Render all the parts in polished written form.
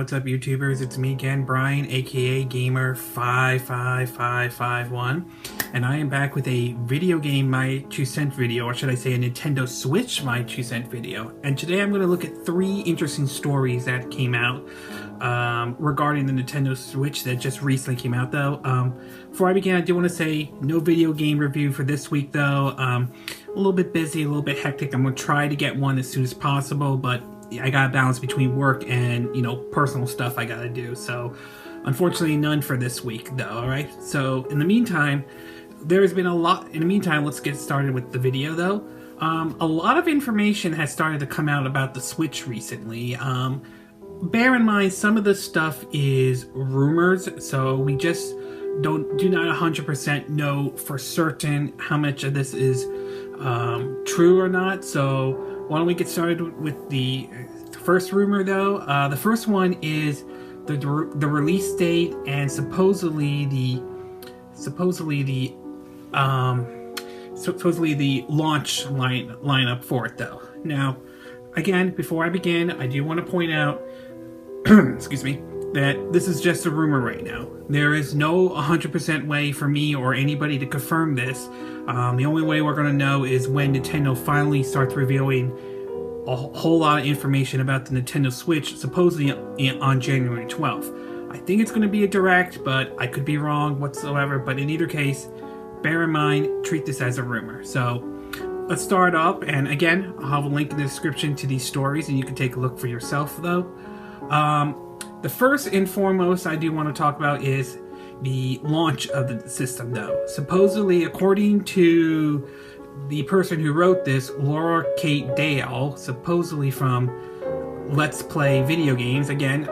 what's up YouTubers, it's me again, Brian, aka Gamer55551, and I am back with a video game My 2 Cent video, or should I say a Nintendo Switch My 2 Cent video. And today I'm going to look at 3 interesting stories that came out regarding the Nintendo Switch that just recently came out though. Before I begin, I do want to say no video game review for this week though. A little bit busy, a little bit hectic. I'm going to try to get one as soon as possible, but I gotta balance between work and, you know, personal stuff I gotta do. So, unfortunately, none for this week, though, alright? So, in the meantime, there's been a lot. In the meantime, let's get started with the video, though. A lot of information has started to come out about the Switch recently. Bear in mind, some of this stuff is rumors, so we just do not 100% know for certain how much of this is true or not. So, why don't we get started with the first rumor, though? The first one is the release date and supposedly the launch lineup for it, though. Now, again, before I begin, I do want to point out, excuse me, that this is just a rumor right now. There is no 100% way for me or anybody to confirm this. The only way we're going to know is when Nintendo finally starts revealing a whole lot of information about the Nintendo Switch, supposedly on January 12th. I think it's going to be a direct, but I could be wrong whatsoever. But in either case, bear in mind, treat this as a rumor. So let's start up, and again, I'll have a link in the description to these stories, and you can take a look for yourself, though. The first and foremost I do want to talk about is the launch of the system, though. Supposedly, according to the person who wrote this, Laura Kate Dale, supposedly from Let's Play Video Games, again,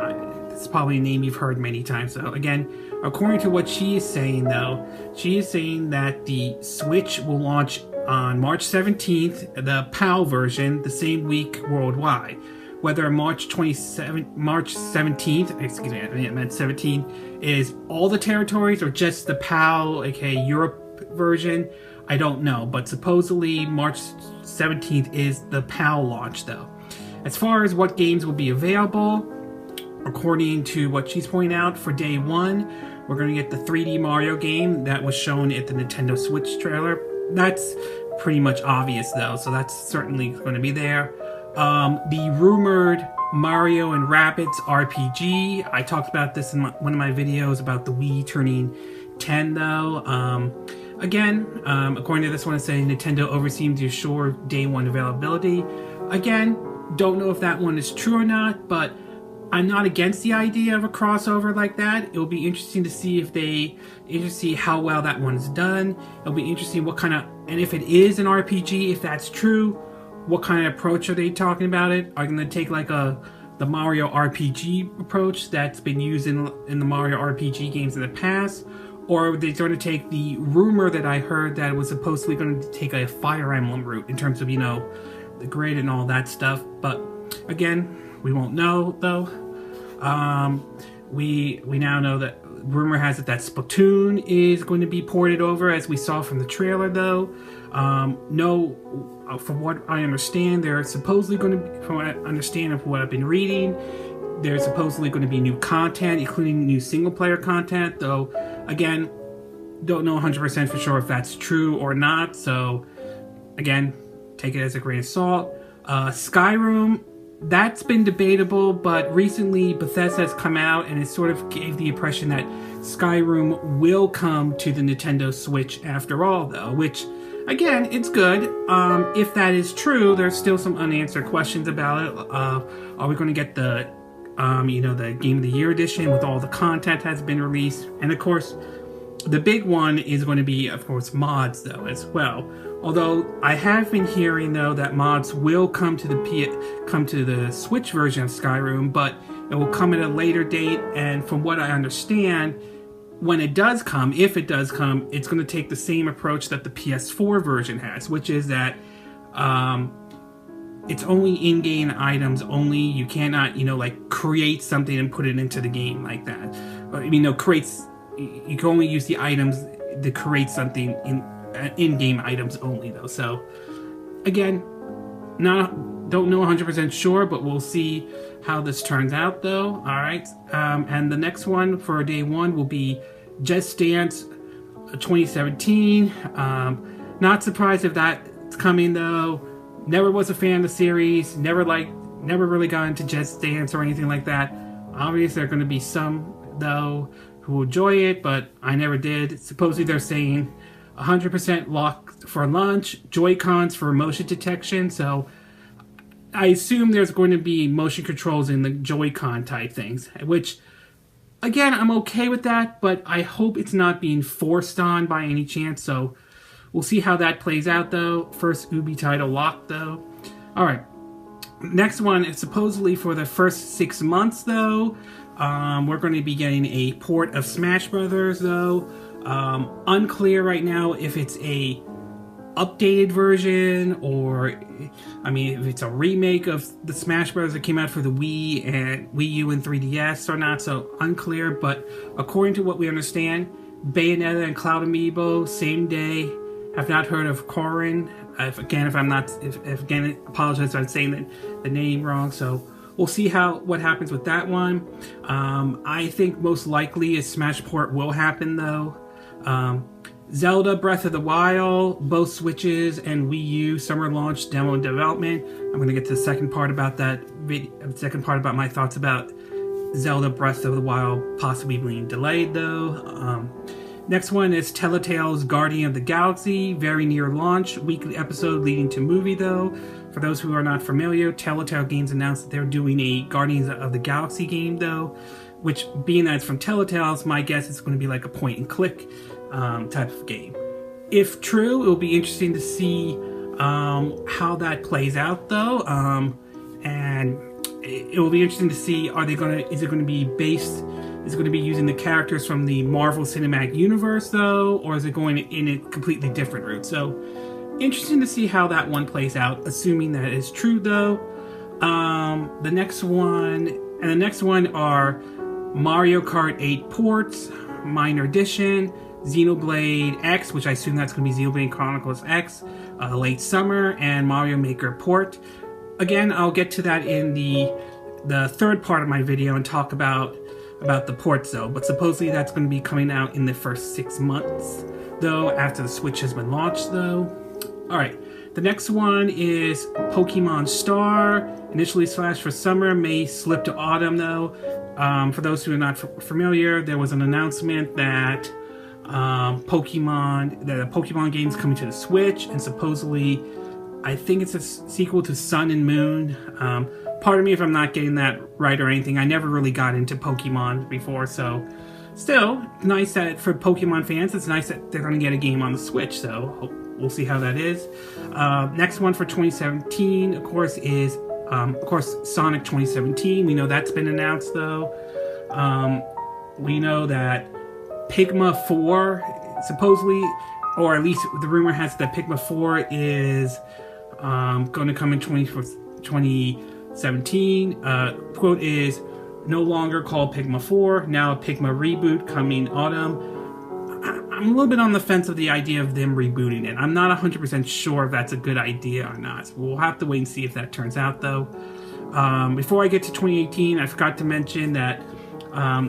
it's probably a name you've heard many times, though. Again, according to what she is saying, though, she is saying that the Switch will launch on March 17th, the PAL version, the same week worldwide. Whether March 17th, excuse me, I meant 17, is all the territories or just the PAL, aka Europe version, I don't know. But supposedly March 17th is the PAL launch, though. As far as what games will be available, according to what she's pointing out, for day 1, we're going to get the 3D Mario game that was shown at the Nintendo Switch trailer. That's pretty much obvious, though, so that's certainly going to be there. The rumored Mario and Rabbids RPG. I talked about this in one of my videos about the Wii turning 10, though. Again, according to this one, it's saying Nintendo overseemed to assure day 1 availability. Again, don't know if that one is true or not, but I'm not against the idea of a crossover like that. It'll be interesting to see if how well that one's done. It'll be interesting what kind of, and if it is an RPG, if that's true, what kind of approach are they talking about it? Are they going to take like the Mario RPG approach that's been used in the Mario RPG games in the past? Or are they going to take the rumor that I heard that it was supposedly going to take a Fire Emblem route in terms of, you know, the grid and all that stuff? But again, we won't know, though. We now know that rumor has it that Splatoon is going to be ported over, as we saw from the trailer, though. From what I understand, they're supposedly going to be, from what I understand of what I've been reading, there's supposedly going to be new content, including new single-player content, though, again, don't know 100% for sure if that's true or not, so, again, take it as a grain of salt. Skyrim, that's been debatable, but recently Bethesda has come out and it sort of gave the impression that Skyrim will come to the Nintendo Switch after all, though, which, again, it's good. If that is true, there's still some unanswered questions about it. Are we going to get the, you know, the Game of the Year edition with all the content has been released? And of course, the big one is going to be, of course, mods, though, as well. Although I have been hearing, though, that mods will come to the Switch version of Skyrim, but it will come at a later date. And from what I understand, when it does come, if it does come, it's going to take the same approach that the PS4 version has, which is that it's only in-game items only. You cannot, you know, like create something and put it into the game like that. I mean, no, you can only use the items to create something in-game items only, though. So, again, not Don't know 100% sure, but we'll see how this turns out, though. All right, and the next one for day one will be Just Dance 2017. Not surprised if that's coming, though. Never was a fan of the series. Never really got into Just Dance or anything like that. Obviously, there are going to be some, though, who will enjoy it, but I never did. Supposedly, they're saying 100% lock for launch, Joy-Cons for motion detection, so I assume there's going to be motion controls in the Joy-Con type things, which, again, I'm okay with that, but I hope it's not being forced on by any chance, so we'll see how that plays out, though. First Ubi title locked, though. Alright, next one is supposedly for the first 6 months, though. We're going to be getting a port of Smash Brothers, though. Unclear right now if it's a updated version or, I mean, if it's a remake of the Smash Bros. That came out for the Wii and Wii U and 3DS or not, so unclear. But according to what we understand, Bayonetta and Cloud Amiibo, same day. Have not heard of Corrin. Again, apologize if I'm saying the name wrong. So we'll see what happens with that one. I think most likely a Smash port will happen, though. Zelda Breath of the Wild, both Switches and Wii U summer launch demo and development. I'm going to get to the second part about that video. Second part about my thoughts about Zelda Breath of the Wild possibly being delayed, though. Next one is Telltale's Guardian of the Galaxy, very near launch, weekly episode leading to movie, though. For those who are not familiar, Telltale Games announced that they're doing a Guardians of the Galaxy game, though, which, being that it's from Telltale's, my guess is going to be like a point-and-click type of game. If true, it'll be interesting to see how that plays out, though, and it will be interesting to see, is it going to be using the characters from the Marvel Cinematic Universe, though, or is it going in a completely different route? So, interesting to see how that one plays out, assuming that is true, though. The next one are Mario Kart 8 ports, Minor Edition, Xenoblade X, which I assume that's going to be Xenoblade Chronicles X, late summer, and Mario Maker port. Again, I'll get to that in the third part of my video and talk about the ports, though. But supposedly that's going to be coming out in the first 6 months, though, after the Switch has been launched, though. Alright, the next one is Pokemon Star. Initially slashed for summer, may slip to autumn, though. For those who are not familiar, there was an announcement that a Pokemon game's coming to the Switch, and supposedly, I think it's a sequel to Sun and Moon. Pardon me if I'm not getting that right or anything. I never really got into Pokemon before, so still, nice that for Pokemon fans, it's nice that they're going to get a game on the Switch, so we'll see how that is. Next one for 2017, of course, is Sonic 2017. We know that's been announced, though. We know that Pigma 4, supposedly, or at least the rumor has that Pigma 4 is going to come in 2017. Quote is, no longer called Pigma 4, now a Pigma reboot coming autumn. I'm a little bit on the fence of the idea of them rebooting it. I'm not 100% sure if that's a good idea or not. We'll have to wait and see if that turns out, though. Before I get to 2018, I forgot to mention that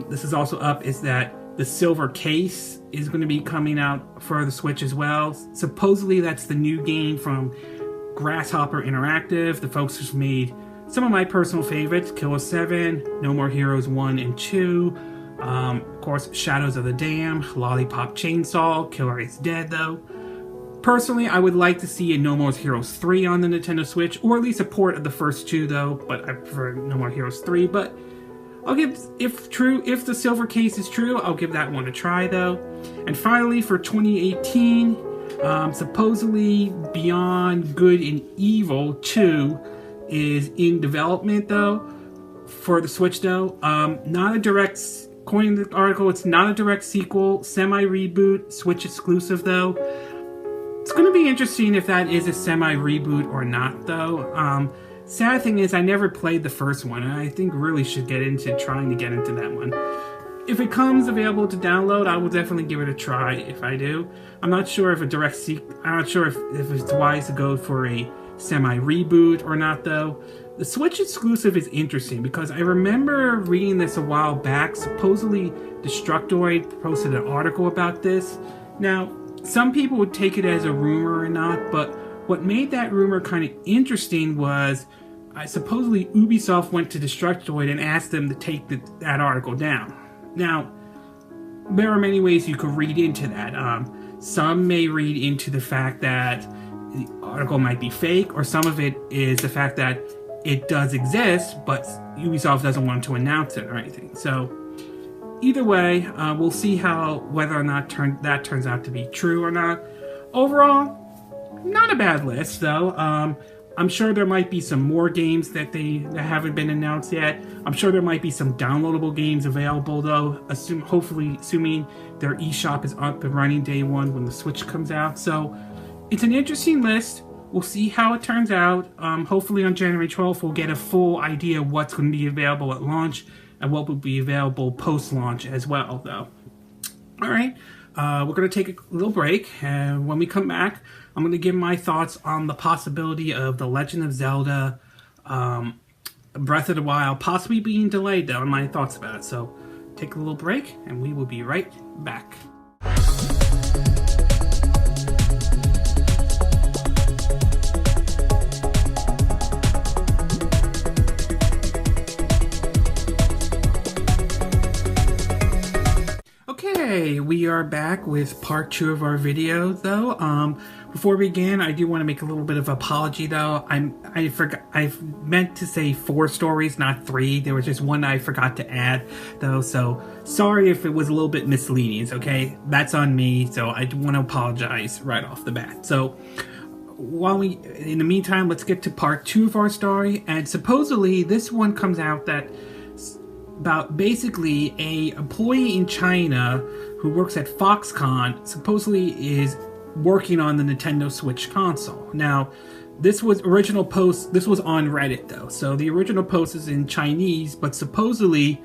this is also up, is that the Silver Case is going to be coming out for the Switch as well. Supposedly that's the new game from Grasshopper Interactive, the folks who've made some of my personal favorites, Killer 7, No More Heroes 1 and 2, of course, Shadows of the Dam, Lollipop Chainsaw, Killer is Dead, though. Personally, I would like to see a No More Heroes 3 on the Nintendo Switch, or at least a port of the first two, though, but I prefer No More Heroes 3, but I'll give, if the Silver Case is true, I'll give that one a try, though. And finally, for 2018, supposedly Beyond Good and Evil 2 is in development, though, for the Switch, though. Not a direct, according to the article, it's not a direct sequel, semi-reboot, Switch exclusive, though. It's going to be interesting if that is a semi-reboot or not, though. Sad thing is, I never played the first one, and I think really should get into trying to get into that one. If it comes available to download, I will definitely give it a try if I do. I'm not sure if a direct sequel, I'm not sure if it's wise to go for a semi-reboot or not, though. The Switch exclusive is interesting because I remember reading this a while back. Supposedly, Destructoid posted an article about this. Now, some people would take it as a rumor or not, but what made that rumor kind of interesting was supposedly Ubisoft went to Destructoid and asked them to take that article down. Now, there are many ways you could read into that. Some may read into the fact that the article might be fake, or some of it is the fact that it does exist, but Ubisoft doesn't want to announce it or anything. So, either way, we'll see whether or not that turns out to be true or not. Overall, not a bad list, though. I'm sure there might be some more games that haven't been announced yet. I'm sure there might be some downloadable games available, though, assuming their eShop is up and running day one when the Switch comes out. So, it's an interesting list. We'll see how it turns out. Hopefully on January 12th, we'll get a full idea of what's going to be available at launch and what will be available post-launch as well, though. All right, we're going to take a little break, and when we come back, I'm going to give my thoughts on the possibility of The Legend of Zelda Breath of the Wild possibly being delayed, though, and my thoughts about it. So take a little break, and we will be right back. Okay, we are back with part 2 of our video, though. Before we begin, I do want to make a little bit of apology, though. I forgot. I meant to say 4 stories, not 3. There was just one I forgot to add, though. So sorry if it was a little bit misleading. Okay, that's on me. So I want to apologize right off the bat. So in the meantime, let's get to part 2 of our story. And supposedly, this one comes out that about basically a employee in China who works at Foxconn supposedly is working on the Nintendo Switch console. Now, this was on Reddit, though. So the original post is in Chinese, but supposedly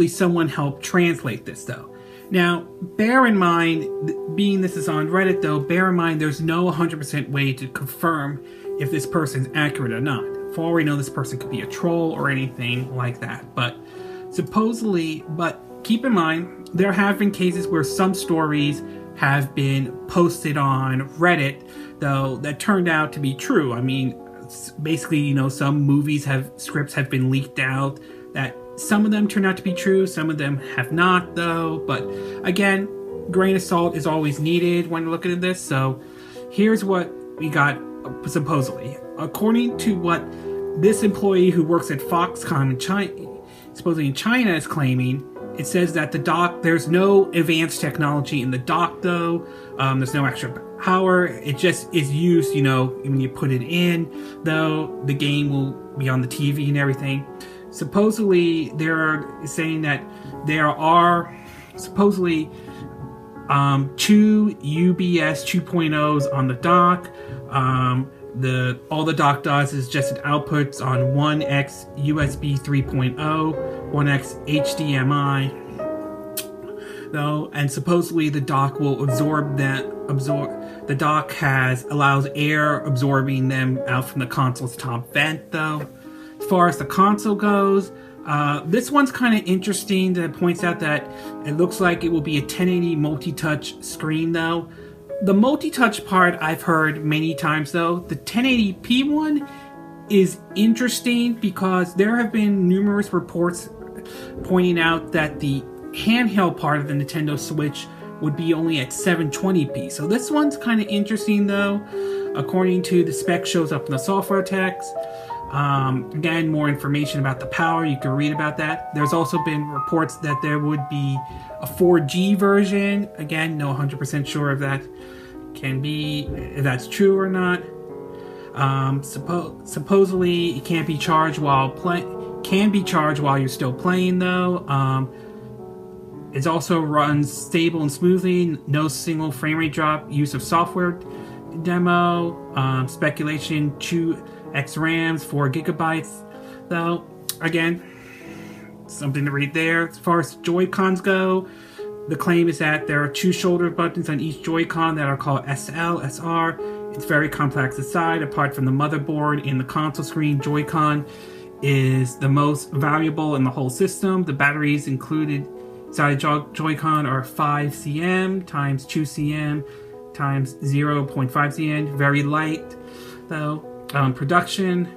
someone helped translate this, though. Now, bear in mind, being this is on Reddit, though, bear in mind there's no 100% way to confirm if this person's accurate or not. For all we know, this person could be a troll or anything like that. But keep in mind, there have been cases where some stories have been posted on Reddit, though, that turned out to be true. I mean, basically, some scripts have been leaked out, that some of them turned out to be true, some of them have not, though. But again, grain of salt is always needed when looking at this. So here's what we got, supposedly. According to what this employee who works at Foxconn in China, supposedly in China, is claiming, it says that the dock, there's no advanced technology in the dock, though. There's no extra power. It just is used, when you put it in, though, the game will be on the TV and everything. Supposedly, they're saying that there are supposedly 2 UBS 2.0s on the dock. All the dock does is just it outputs on 1x USB 3.0, 1x HDMI, though, and supposedly the dock will the dock allows air absorbing them out from the console's top vent, though. As far as the console goes, this one's kind of interesting that points out that it looks like it will be a 1080 multi-touch screen, though. The multi-touch part I've heard many times, though. The 1080p one is interesting because there have been numerous reports pointing out that the handheld part of the Nintendo Switch would be only at 720p. So this one's kind of interesting, though. According to the spec shows up in the software text. Again, more information about the power, you can read about that. There's also been reports that there would be a 4G version. Again, no 100% sure if that if that's true or not. Supposedly it can't be charged while you're still playing, though. It also runs stable and smoothly, no single frame rate drop, use of software demo, speculation 2x RAMs, 4 gigabytes, though. Again, something to read there. As far as Joy-Cons go, the claim is that there are 2 shoulder buttons on each Joy-Con that are called SL, SR, and It's very complex inside. Apart from the motherboard and the console screen, Joy-Con is the most valuable in the whole system. The batteries included inside Joy-Con are 5 cm times 2 cm times 0.5 cm. Very light though. Production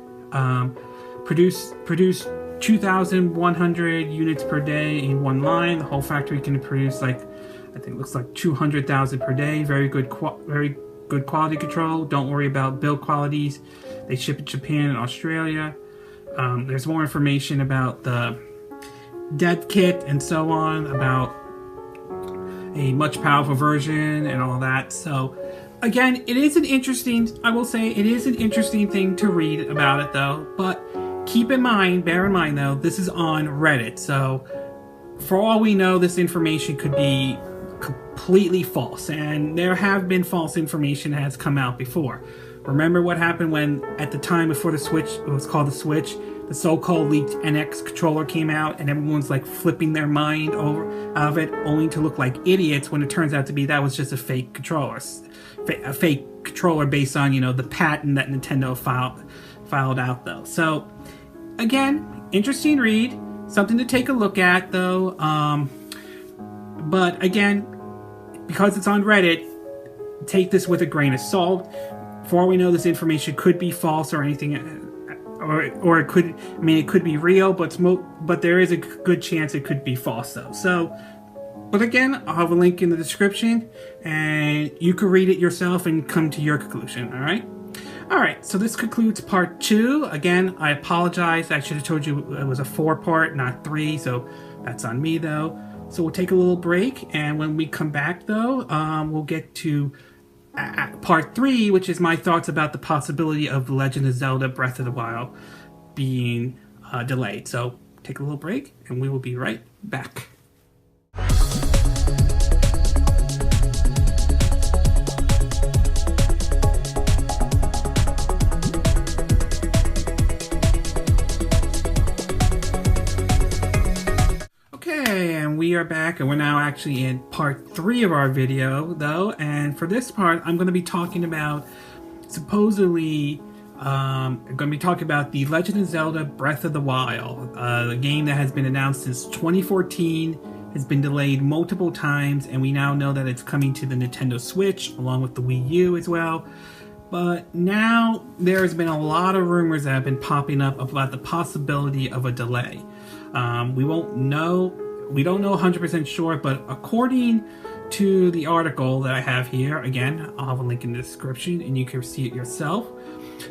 produce 2,100 units per day in one line. The whole factory can produce like, I think it looks like 200,000 per day. Very good quality control. Don't worry about build qualities. They ship in Japan and Australia. There's more information about the dev kit and so on, about a much powerful version and all that. So again, it is an interesting, I will say it is an interesting thing to read about it though, but bear in mind though, this is on Reddit, so for all we know, this information could be completely false, and there have been false information that has come out before. Remember what happened when, at the time before the Switch, it was called the Switch, the so-called leaked NX controller came out, and everyone's like flipping their mind out of it, only to look like idiots when it turns out to be that was just a fake controller. A fake controller based on, you know, the patent that Nintendo filed out though. So again, interesting read, something to take a look at though. But again, because it's on Reddit, take this with a grain of salt. For all we know, this information could be false or anything, or it could, I mean, it could be real, but there is a good chance it could be false though. So, but again, I'll have a link in the description, and you can read it yourself and come to your conclusion. All right. All right. So this concludes part 2. Again, I apologize. I should have told you it was a 4-part, not 3. So that's on me though. So we'll take a little break, and when we come back though, we'll get to part 3, which is my thoughts about the possibility of The Legend of Zelda Breath of the Wild being delayed. So take a little break, and we will be right back. We are back, and we're now actually in part 3 of our video though, and for this part I'm going to be talking about supposedly I'm going to be talking about The Legend of Zelda Breath of the Wild, the game that has been announced since 2014, has been delayed multiple times, and we now know that it's coming to the Nintendo Switch along with the Wii U as well. But now there's been a lot of rumors that have been popping up about the possibility of a delay. We don't know 100% sure, but according to the article that I have here, again, I'll have a link in the description and you can see it yourself.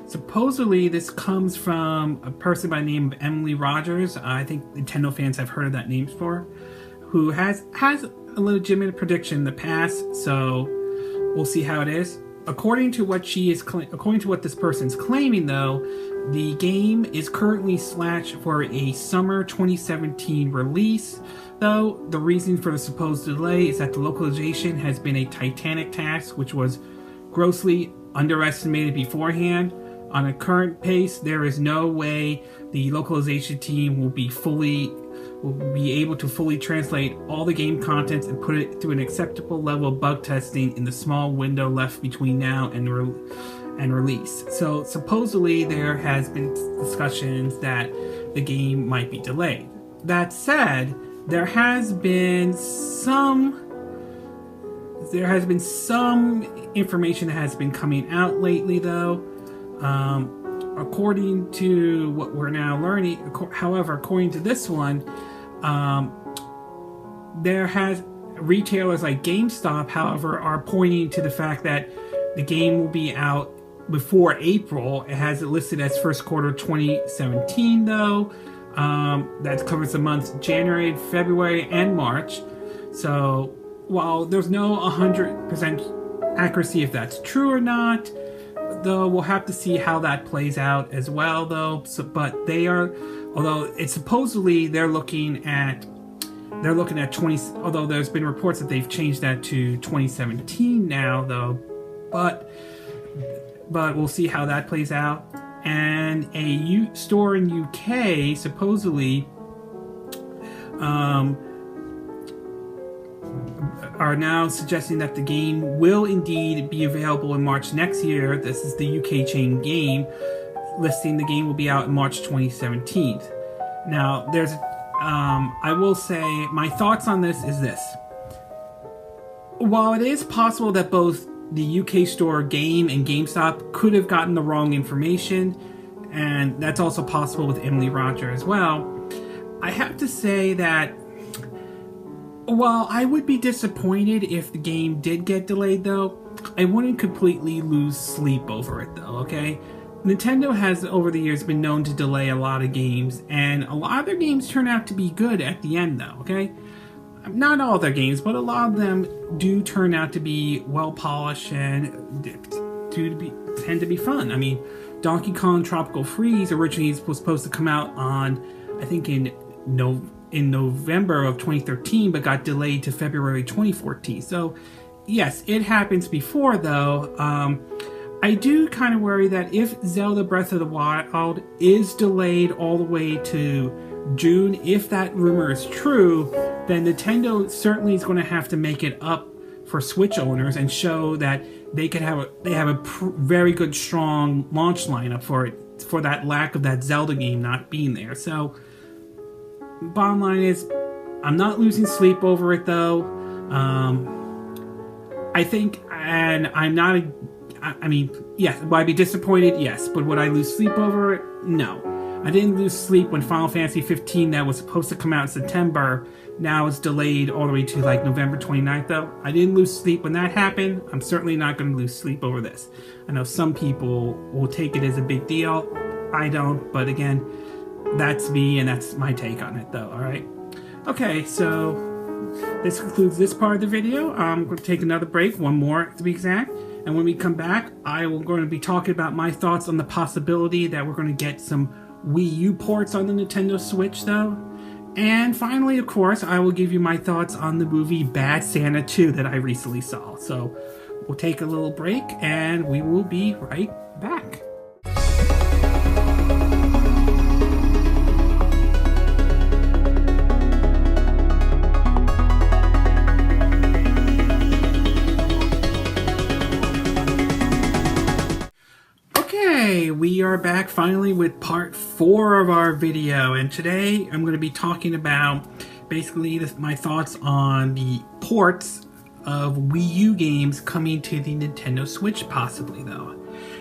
Supposedly, this comes from a person by the name of Emily Rogers. I think Nintendo fans have heard of that name before, who has a legitimate prediction in the past, so we'll see how it is. According to what this person's claiming though, the game is currently slashed for a summer 2017 release. Though the reason for the supposed delay is that the localization has been a titanic task, which was grossly underestimated beforehand. On a current pace, there is no way the localization team will be able to fully translate all the game contents and put it through an acceptable level of bug testing in the small window left between now and release. So supposedly there has been discussions that the game might be delayed. That said, there has been some information that has been coming out lately though. According to what we're now learning, however, according to this one, retailers like GameStop, however, are pointing to the fact that the game will be out before April. It has it listed as first quarter 2017 though. That covers the months January, February, and March. So while there's no 100% accuracy if that's true or not, though we'll have to see how that plays out as well though. So, but although it's supposedly they're looking at 20, although there's been reports that they've changed that to 2017 now though, but we'll see how that plays out. And a store in UK supposedly are now suggesting that the game will indeed be available in March next year. This is the UK chain game, listing the game will be out in March 2017. Now, I will say my thoughts on this is this. While it is possible that both the UK store Game and GameStop could have gotten the wrong information, and that's also possible with Emily Roger as well, I have to say that while I would be disappointed if the game did get delayed, though, I wouldn't completely lose sleep over it, though, okay? Nintendo has, over the years, been known to delay a lot of games, and a lot of their games turn out to be good at the end, though, okay? Not all their games, but a lot of them do turn out to be well-polished and tend to be fun. I mean, Donkey Kong Tropical Freeze originally was supposed to come out on, I think, in November of 2013, but got delayed to February 2014. So, yes, it happens before, though. I do kind of worry that if Zelda Breath of the Wild is delayed all the way to June, if that rumor is true, then Nintendo certainly is going to have to make it up for Switch owners and show that they have a very good, strong launch lineup for that lack of that Zelda game not being there. So, bottom line is, I'm not losing sleep over it, though. I think, and I'm not. I mean, yes, would I be disappointed? Yes. But would I lose sleep over it? No. I didn't lose sleep when Final Fantasy 15 that was supposed to come out in September now is delayed all the way to like November 29th, though. I didn't lose sleep when that happened. I'm certainly not going to lose sleep over this. I know some people will take it as a big deal. I don't, but again, that's me and that's my take on it, though, alright? Okay, so this concludes this part of the video. I'm going to take another break, one more to be exact. And when we come back, I will going to be talking about my thoughts on the possibility that we're going to get some Wii U ports on the Nintendo Switch, though. And finally, of course, I will give you my thoughts on the movie Bad Santa 2 that I recently saw. So we'll take a little break and we will be right back. We are back finally with part 4 of our video, and today I'm going to be talking about basically my thoughts on the ports of Wii U games coming to the Nintendo Switch, possibly, though.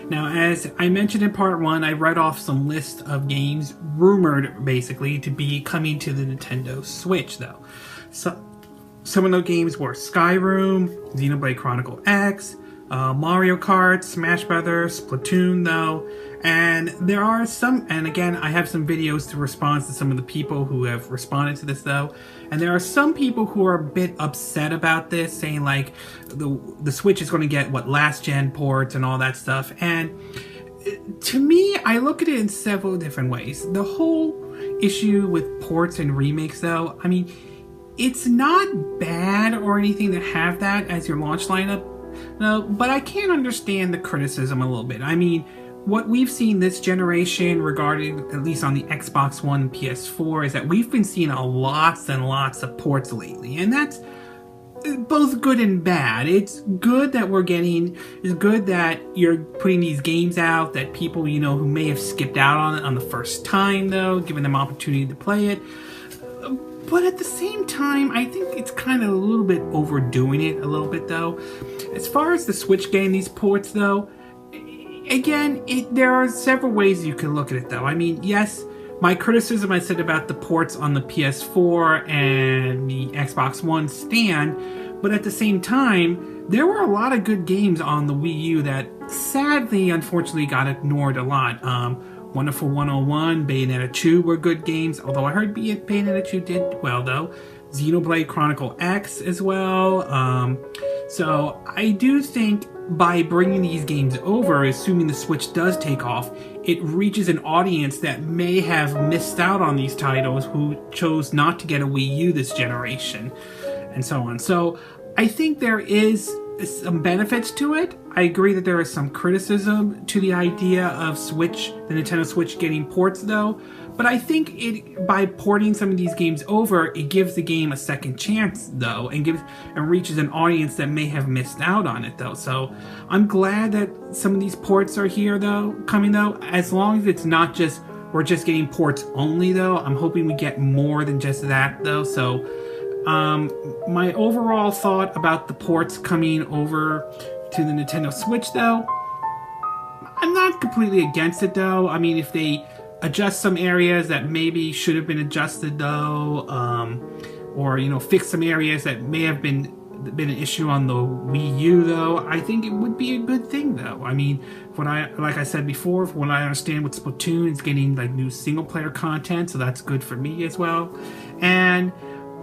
Now, as I mentioned in part 1, I read off some list of games rumored basically to be coming to the Nintendo Switch, though. So some of those games were Skyrim, Xenoblade Chronicle X, Mario Kart, Smash Brothers, Splatoon, though, and there are some, and again, I have some videos to respond to some of the people who have responded to this, though, and there are some people who are a bit upset about this, saying, like, the Switch is going to get, last-gen ports and all that stuff, and to me, I look at it in several different ways. The whole issue with ports and remakes, though, I mean, it's not bad or anything to have that as your launch lineup. No, but I can understand the criticism a little bit. I mean, what we've seen this generation regarding, at least on the Xbox One and PS4, is that we've been seeing lots and lots of ports lately. And that's both good and bad. It's good that it's good that you're putting these games out that people, who may have skipped out on it on the first time, though, giving them opportunity to play it. But at the same time, I think it's kind of a little bit overdoing it a little bit, though. As far as the Switch getting these ports, though, again, there are several ways you can look at it, though. I mean, yes, my criticism I said about the ports on the PS4 and the Xbox One stand, but at the same time, there were a lot of good games on the Wii U that sadly, unfortunately, got ignored a lot. Wonderful 101, Bayonetta 2 were good games, although I heard Bayonetta 2 did well, though. Xenoblade Chronicle X as well. So I do think by bringing these games over, assuming the Switch does take off, it reaches an audience that may have missed out on these titles who chose not to get a Wii U this generation, and so on. So I think there is some benefits to it. I agree that there is some criticism to the idea of the Nintendo Switch getting ports though, but I think by porting some of these games over, it gives the game a second chance though, and reaches an audience that may have missed out on it though. So I'm glad that some of these ports are here though, coming though, as long as it's not just we're just getting ports only though. I'm hoping we get more than just that though. So my overall thought about the ports coming over to the Nintendo Switch though, I'm not completely against it though. I mean, if they adjust some areas that maybe should have been adjusted though, or fix some areas that may have been an issue on the Wii U though, I think it would be a good thing though. I mean, like I said before, from what I understand with Splatoon, it's getting like new single player content, so that's good for me as well. And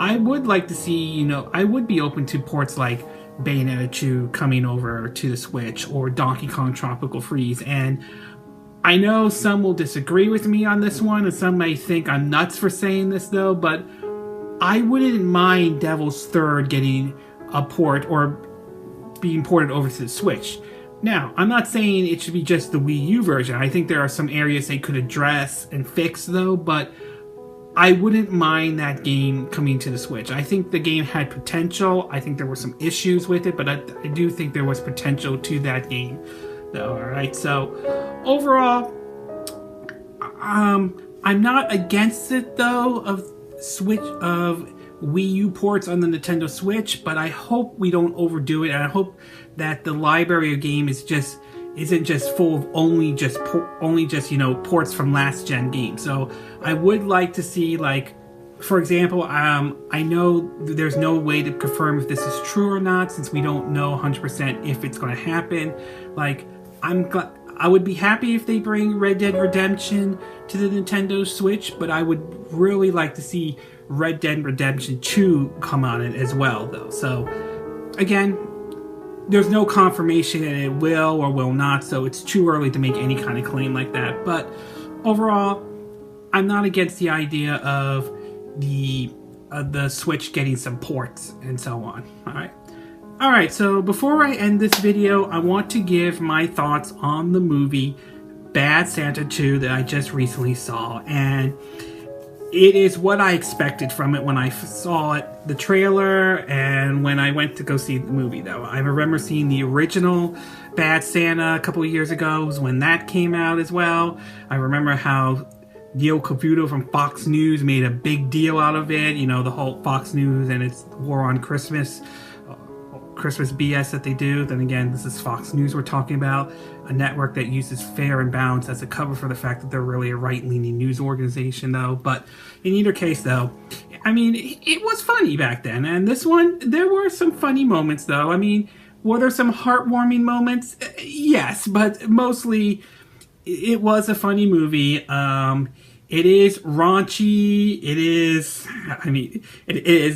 I would like to see, I would be open to ports like Bayonetta 2 coming over to the Switch, or Donkey Kong Tropical Freeze. And I know some will disagree with me on this one, and some may think I'm nuts for saying this though, but I wouldn't mind Devil's Third getting a port or being ported over to the Switch. Now, I'm not saying it should be just the Wii U version. I think there are some areas they could address and fix though, but I wouldn't mind that game coming to the Switch. I think the game had potential. I think there were some issues with it, but I do think there was potential to that game. Alright, so overall, I'm not against it though, of Wii U ports on the Nintendo Switch, but I hope we don't overdo it, and I hope that the library of game isn't just full of only just ports from last gen games. So I would like to see, like, for example, I know there's no way to confirm if this is true or not, since we don't know 100% if it's going to happen. Like, I would be happy if they bring Red Dead Redemption to the Nintendo Switch, but I would really like to see Red Dead Redemption 2 come on it as well though. So again, there's no confirmation that it will or will not, so it's too early to make any kind of claim like that. But overall, I'm not against the idea of the Switch getting some ports and so on. Alright, so before I end this video, I want to give my thoughts on the movie Bad Santa 2 that I just recently saw. And it is what I expected from it when I saw it, the trailer, and when I went to go see the movie though. I remember seeing the original Bad Santa a couple of years ago, was when that came out as well. I remember how Neil Cavuto from Fox News made a big deal out of it, the whole Fox News and its war on Christmas BS that they do. Then again, this is Fox News we're talking about, a network that uses fair and balanced as a cover for the fact that they're really a right-leaning news organization though. But in either case though, I mean, it was funny back then, and this one, there were some funny moments though. I mean, were there some heartwarming moments? Yes, but mostly it was a funny movie. It is raunchy, it is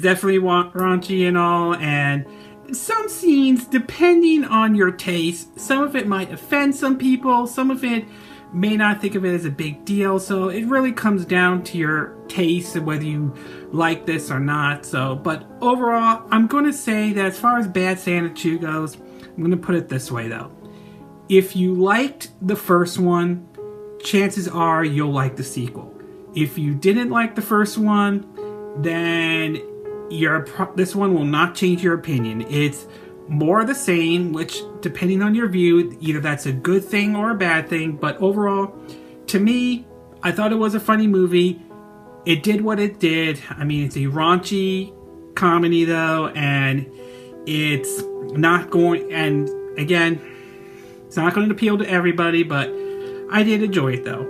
definitely raunchy and all, and some scenes, depending on your taste, some of it might offend some people, some of it may not think of it as a big deal, so it really comes down to your taste and whether you like this or not. So, but overall, I'm going to say that as far as Bad Santa 2 goes, I'm going to put it this way though. If you liked the first one, chances are you'll like the sequel. If you didn't like the first one, then this one will not change your opinion. It's more of the same, which, depending on your view, either that's a good thing or a bad thing. But overall, to me, I thought it was a funny movie. It did what it did. I mean, it's a raunchy comedy though, and it's not going, and again, it's not going to appeal to everybody, but I did enjoy it though.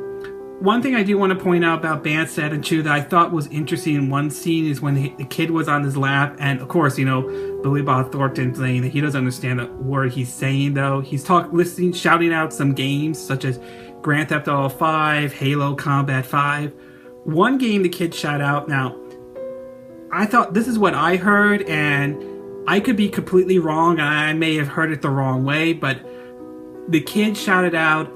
One thing I do want to point out about Bad Santa 2 that I thought was interesting in one scene is when the kid was on his lap, and of course, Billy Bob Thornton saying that he doesn't understand a word he's saying though. He's shouting out some games such as Grand Theft Auto 5, Halo Combat 5. One game the kid shout out, now, I thought this is what I heard, and I could be completely wrong, and I may have heard it the wrong way, but the kid shouted out,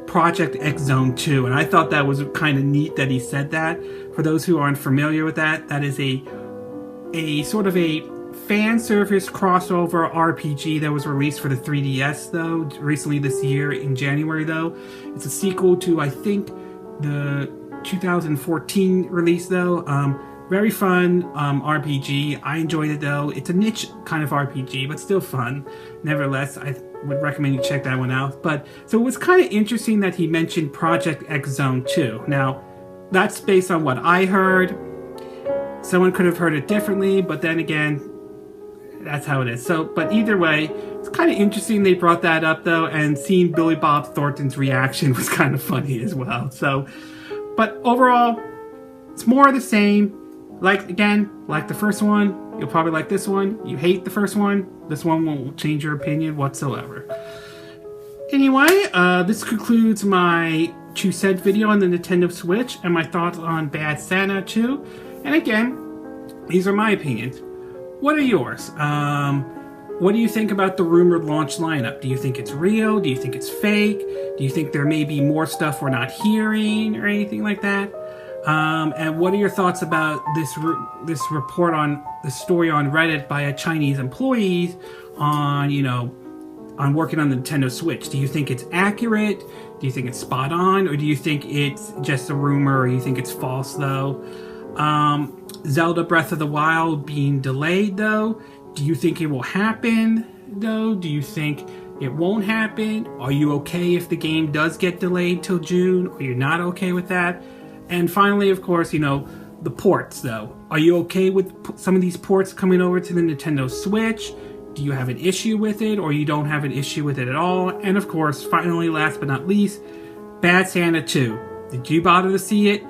Project X Zone 2, and I thought that was kind of neat that he said that. For those who aren't familiar with that, that is a sort of a fan service crossover RPG that was released for the 3DS, though, recently this year in January, though. It's a sequel to, I think, the 2014 release, though. Very fun RPG. I enjoyed it, though. It's a niche kind of RPG, but still fun. Nevertheless, I would recommend you check that one out. But so it was kind of interesting that he mentioned Project X Zone 2. Now, that's based on what I heard. Someone could have heard it differently, but then again, that's how it is. So, but either way, it's kind of interesting they brought that up, though, and seeing Billy Bob Thornton's reaction was kind of funny as well. So, but overall, it's more of the same. Like the first one, you'll probably like this one. You hate the first one, this one won't change your opinion whatsoever. Anyway, this concludes my 2 cent video on the Nintendo Switch and my thoughts on Bad Santa 2. And again, these are my opinions. What are yours? What do you think about the rumored launch lineup? Do you think it's real? Do you think it's fake? Do you think there may be more stuff we're not hearing or anything like that? And what are your thoughts about this report on the story on Reddit by a Chinese employee on, on working on the Nintendo Switch? Do you think it's accurate? Do you think it's spot on? Or do you think it's just a rumor? Or you think it's false, though? Zelda Breath of the Wild being delayed, though. Do you think it will happen, though? Do you think it won't happen? Are you okay if the game does get delayed till June? Or you're not okay with that? And finally, of course, the ports, though. Are you okay with some of these ports coming over to the Nintendo Switch? Do you have an issue with it, or you don't have an issue with it at all? And of course, finally, last but not least, Bad Santa 2. Did you bother to see it?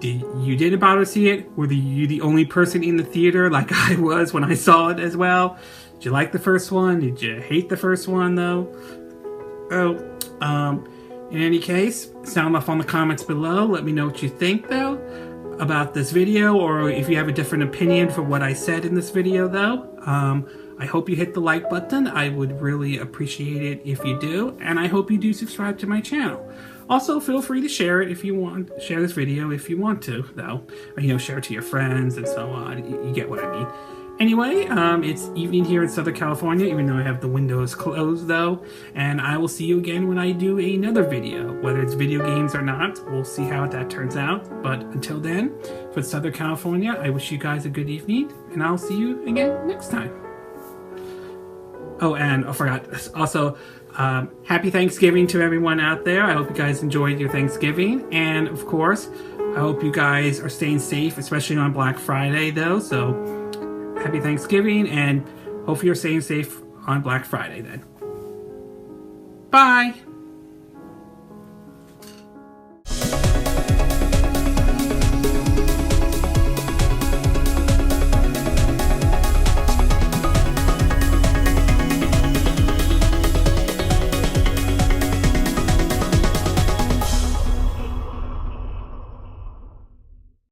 You didn't bother to see it? Were you the only person in the theater like I was when I saw it as well? Did you like the first one? Did you hate the first one, though? In any case, sound off on the comments below. Let me know what you think, though, about this video, or if you have a different opinion for what I said in this video, though. I hope you hit the like button. I would really appreciate it if you do, and I hope you do subscribe to my channel. Also, feel free to share it if you want. Share this video if you want to, though. Or, share it to your friends and so on. You get what I mean. Anyway, it's evening here in Southern California, even though I have the windows closed, though. And I will see you again when I do another video. Whether it's video games or not, we'll see how that turns out. But until then, for Southern California, I wish you guys a good evening. And I'll see you again next time. Oh, and I forgot. Also, happy Thanksgiving to everyone out there. I hope you guys enjoyed your Thanksgiving. And, of course, I hope you guys are staying safe, especially on Black Friday, though. So, happy Thanksgiving, and hope you're staying safe on Black Friday then. Bye!